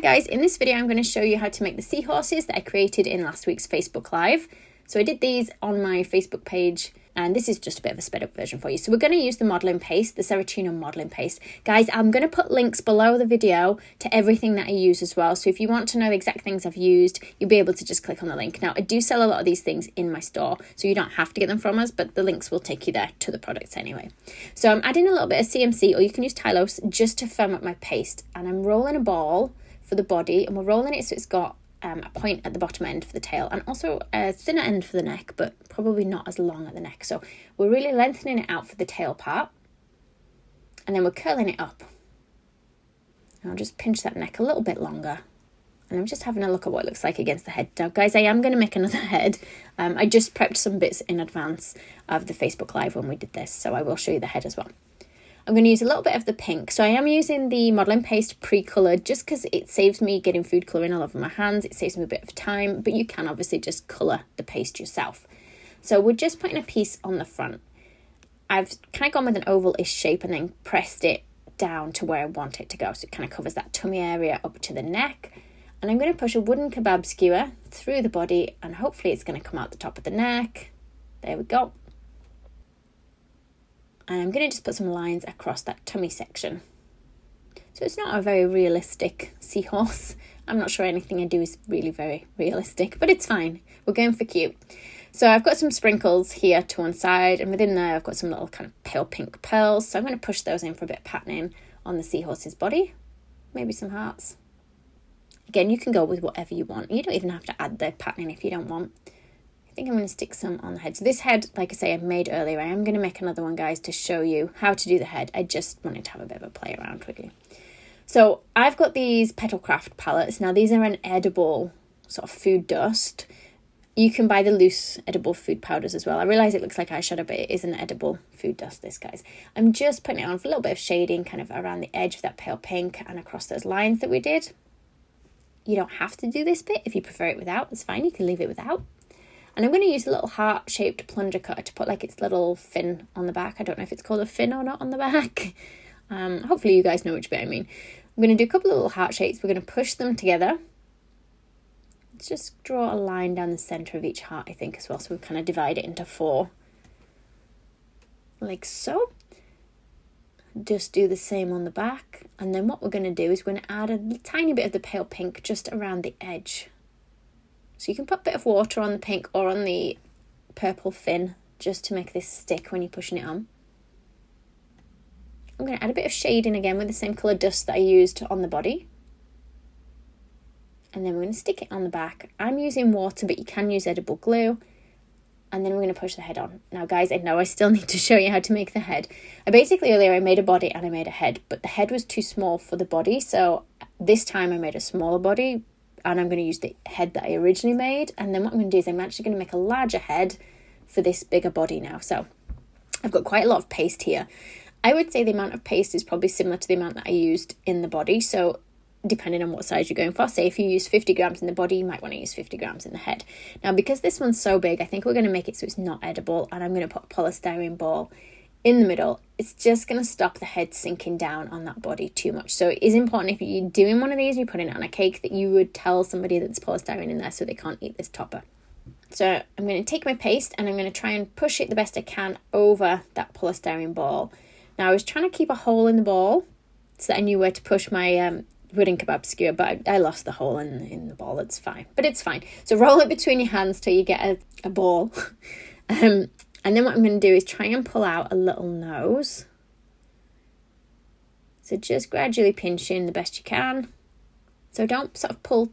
guys, in this video I'm going to show you how to make the seahorses that I created in last week's Facebook Live. So I did these on my Facebook page, and this is just a bit of a sped up version for you. So we're going to use the modelling paste, the serotinum modelling paste. Guys, I'm going to put links below the video to everything that I use as well. So if you want to know the exact things I've used, you'll be able to just click on the link. Now, I do sell a lot of these things in my store, so you don't have to get them from us, but the links will take you there to the products anyway. So I'm adding a little bit of CMC, or you can use Tylose, just to firm up my paste. And I'm rolling a ball for the body, and we're rolling it so it's got a point at the bottom end for the tail, and also a thinner end for the neck, but probably not as long at the neck. So we're really lengthening it out for the tail part, and then we're curling it up. And I'll just pinch that neck a little bit longer, and I'm just having a look at what it looks like against the head. Now guys, I am going to make another head. I just prepped some bits in advance of the Facebook Live when we did this, so I will show you the head as well. I'm going to use a little bit of the pink. So I am using the modelling paste pre-coloured just because it saves me getting food colouring all over my hands. It saves me a bit of time, but you can obviously just colour the paste yourself. So we're just putting a piece on the front. I've kind of gone with an oval-ish shape and then pressed it down to where I want it to go. So it kind of covers that tummy area up to the neck. And I'm going to push a wooden kebab skewer through the body, and hopefully it's going to come out the top of the neck. There we go. And I'm going to just put some lines across that tummy section. So it's not a very realistic seahorse. I'm not sure anything I do is really very realistic, but it's fine. We're going for cute. So I've got some sprinkles here to one side, and within there I've got some little kind of pale pink pearls. So I'm going to push those in for a bit of patterning on the seahorse's body. Maybe some hearts. Again, you can go with whatever you want. You don't even have to add the patterning if you don't want. I think I'm going to stick some on the head. So this head, like I say, I made earlier. I am going to make another one, guys, to show you how to do the head. I just wanted to have a bit of a play around quickly. So I've got these Petalcraft palettes. Now these are an edible sort of food dust. You can buy the loose edible food powders as well. I realise it looks like eyeshadow, but it is an edible food dust, this, guys. I'm just putting it on for a little bit of shading, kind of around the edge of that pale pink and across those lines that we did. You don't have to do this bit. If you prefer it without, it's fine. You can leave it without. And I'm going to use a little heart-shaped plunger cutter to put like its little fin on the back. I don't know if it's called a fin or not on the back. Hopefully you guys know which bit I mean. I'm going to do a couple of little heart shapes. We're going to push them together. Let's just draw a line down the centre of each heart, I think, as well. So we kind of divide it into 4. Like so. Just do the same on the back. And then what we're going to do is we're going to add a tiny bit of the pale pink just around the edge. So you can put a bit of water on the pink or on the purple fin just to make this stick when you're pushing it on. I'm going to add a bit of shading again with the same colour dust that I used on the body. And then we're going to stick it on the back. I'm using water, but you can use edible glue. And then we're going to push the head on. Now, guys, I know I still need to show you how to make the head. Earlier I made a body and I made a head, but the head was too small for the body. So this time I made a smaller body. And I'm going to use the head that I originally made. And then what I'm going to do is I'm actually going to make a larger head for this bigger body now. So I've got quite a lot of paste here. I would say the amount of paste is probably similar to the amount that I used in the body. So depending on what size you're going for, say if you use 50 grams in the body, you might want to use 50 grams in the head. Now, because this one's so big, I think we're going to make it so it's not edible. And I'm going to put a polystyrene ball in the middle. It's just going to stop the head sinking down on that body too much. So it is important if you're doing one of these, you're putting it on a cake, that you would tell somebody that there's polystyrene in there so they can't eat this topper. So I'm going to take my paste and I'm going to try and push it the best I can over that polystyrene ball. Now I was trying to keep a hole in the ball so that I knew where to push my wooden kebab skewer, but I lost the hole in the ball. It's fine, but it's fine. So roll it between your hands till you get a ball. And then what I'm going to do is try and pull out a little nose. So just gradually pinch in the best you can. So don't sort of pull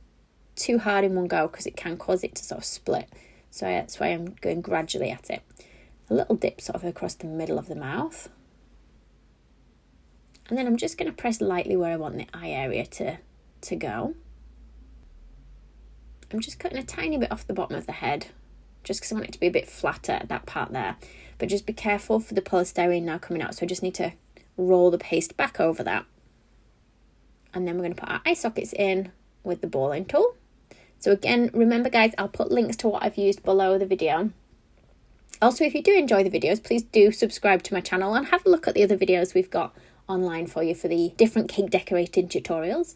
too hard in one go because it can cause it to sort of split. So that's why I'm going gradually at it. A little dip sort of across the middle of the mouth. And then I'm just going to press lightly where I want the eye area to go. I'm just cutting a tiny bit off the bottom of the head, just because I want it to be a bit flatter at that part there. But just be careful for the polystyrene now coming out. So I just need to roll the paste back over that. And then we're going to put our eye sockets in with the balling tool. So again, remember guys, I'll put links to what I've used below the video. Also, if you do enjoy the videos, please do subscribe to my channel and have a look at the other videos we've got online for you for the different cake decorating tutorials.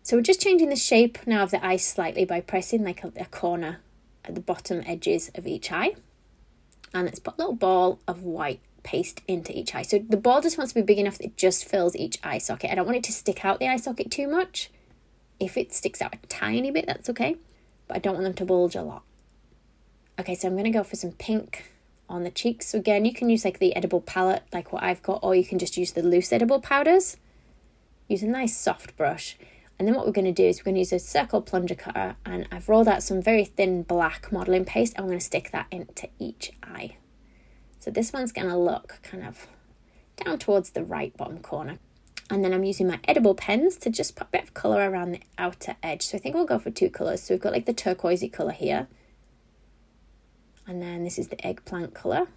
So we're just changing the shape now of the eye slightly by pressing like a corner at the bottom edges of each eye. And let's put a little ball of white paste into each eye. So the ball just wants to be big enough that it just fills each eye socket. I don't want it to stick out the eye socket too much. If it sticks out a tiny bit, that's okay. But I don't want them to bulge a lot. Okay, so I'm going to go for some pink on the cheeks. So again, you can use like the edible palette, like what I've got, or you can just use the loose edible powders. Use a nice soft brush. And then what we're going to do is we're going to use a circle plunger cutter, and I've rolled out some very thin black modelling paste, and we're going to stick that into each eye. So this one's going to look kind of down towards the right bottom corner. And then I'm using my edible pens to just put a bit of colour around the outer edge. So I think we'll go for 2 colours. So we've got like the turquoisey colour here. And then this is the eggplant colour.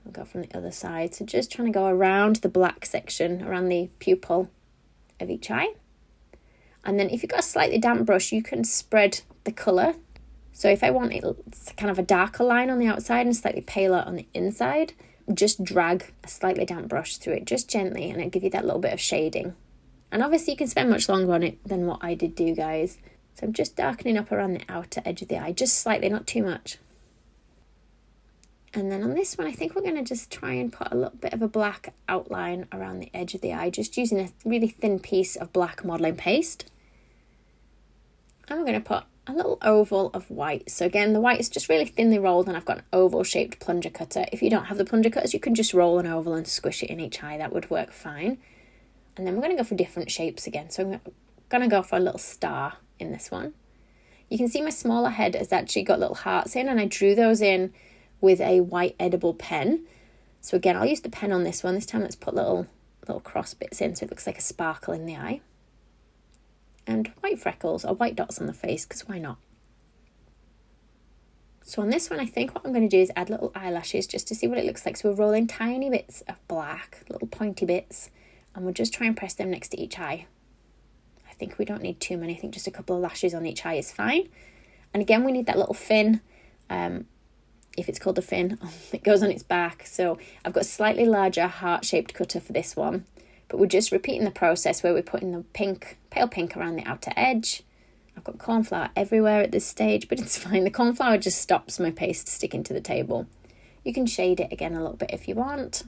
We'll go from the other side. So just trying to go around the black section, around the pupil of each eye. And then if you've got a slightly damp brush, you can spread the colour. So if I want it kind of a darker line on the outside and slightly paler on the inside, just drag a slightly damp brush through it, just gently, and it'll give you that little bit of shading. And obviously you can spend much longer on it than what I did do, guys. So I'm just darkening up around the outer edge of the eye, just slightly, not too much. And then on this one, I think we're going to just try and put a little bit of a black outline around the edge of the eye, just using a really thin piece of black modelling paste. And we're going to put a little oval of white. So again, the white is just really thinly rolled, and I've got an oval shaped plunger cutter. If you don't have the plunger cutters, you can just roll an oval and squish it in each eye. That would work fine. And then we're going to go for different shapes again. So I'm going to go for a little star in this one. You can see my smaller head has actually got little hearts in, and I drew those in with a white edible pen. So again, I'll use the pen on this one. This time let's put little cross bits in so it looks like a sparkle in the eye. And white freckles or white dots on the face, because why not? So on this one, I think what I'm going to do is add little eyelashes just to see what it looks like. So we're rolling tiny bits of black, little pointy bits, and we'll just try and press them next to each eye. I think we don't need too many. I think just a couple of lashes on each eye is fine. And again, we need that little fin, if it's called a fin, it goes on its back. So I've got a slightly larger heart-shaped cutter for this one. But we're just repeating the process where we're putting the pink, pale pink around the outer edge. I've got cornflour everywhere at this stage, but it's fine. The cornflour just stops my paste sticking to the table. You can shade it again a little bit if you want.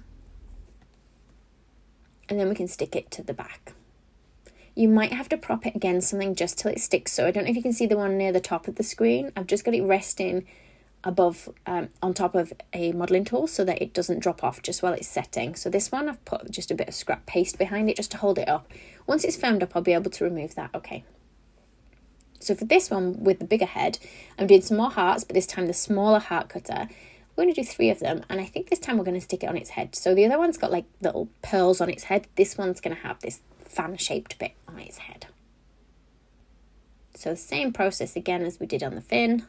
And then we can stick it to the back. You might have to prop it against something just till it sticks. So I don't know if you can see the one near the top of the screen. I've just got it resting above on top of a modelling tool so that it doesn't drop off just while it's setting. So this one I've put just a bit of scrap paste behind it just to hold it up. Once it's firmed up, I'll be able to remove that. Okay. So for this one with the bigger head, I'm doing some more hearts, but this time the smaller heart cutter. We're going to do 3 of them, and I think this time we're going to stick it on its head. So the other one's got like little pearls on its head. This one's going to have this fan-shaped bit on its head. So the same process again as we did on the fin.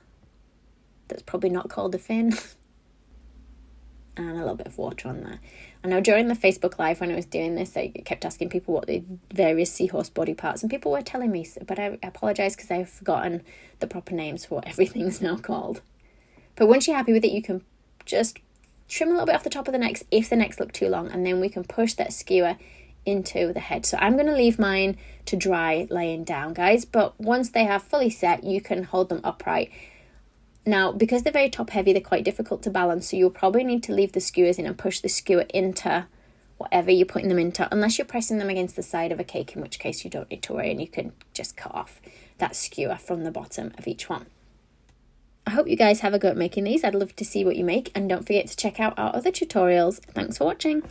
That's probably not called a fin. And a little bit of water on there. I know during the Facebook Live when I was doing this, I kept asking people what the various seahorse body parts, and people were telling me, but I apologise because I've forgotten the proper names for what everything's now called. But once you're happy with it, you can just trim a little bit off the top of the necks if the necks look too long, and then we can push that skewer into the head. So I'm going to leave mine to dry laying down, guys, but once they have fully set, you can hold them upright. Now, because they're very top heavy, they're quite difficult to balance, so you'll probably need to leave the skewers in and push the skewer into whatever you're putting them into, unless you're pressing them against the side of a cake, in which case you don't need to worry and you can just cut off that skewer from the bottom of each one. I hope you guys have a go at making these. I'd love to see what you make, and don't forget to check out our other tutorials. Thanks for watching.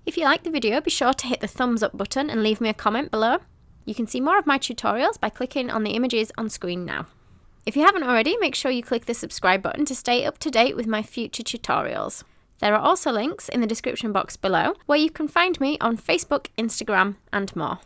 If you liked the video, be sure to hit the thumbs up button and leave me a comment below. You can see more of my tutorials by clicking on the images on screen now. If you haven't already, make sure you click the subscribe button to stay up to date with my future tutorials. There are also links in the description box below where you can find me on Facebook, Instagram, and more.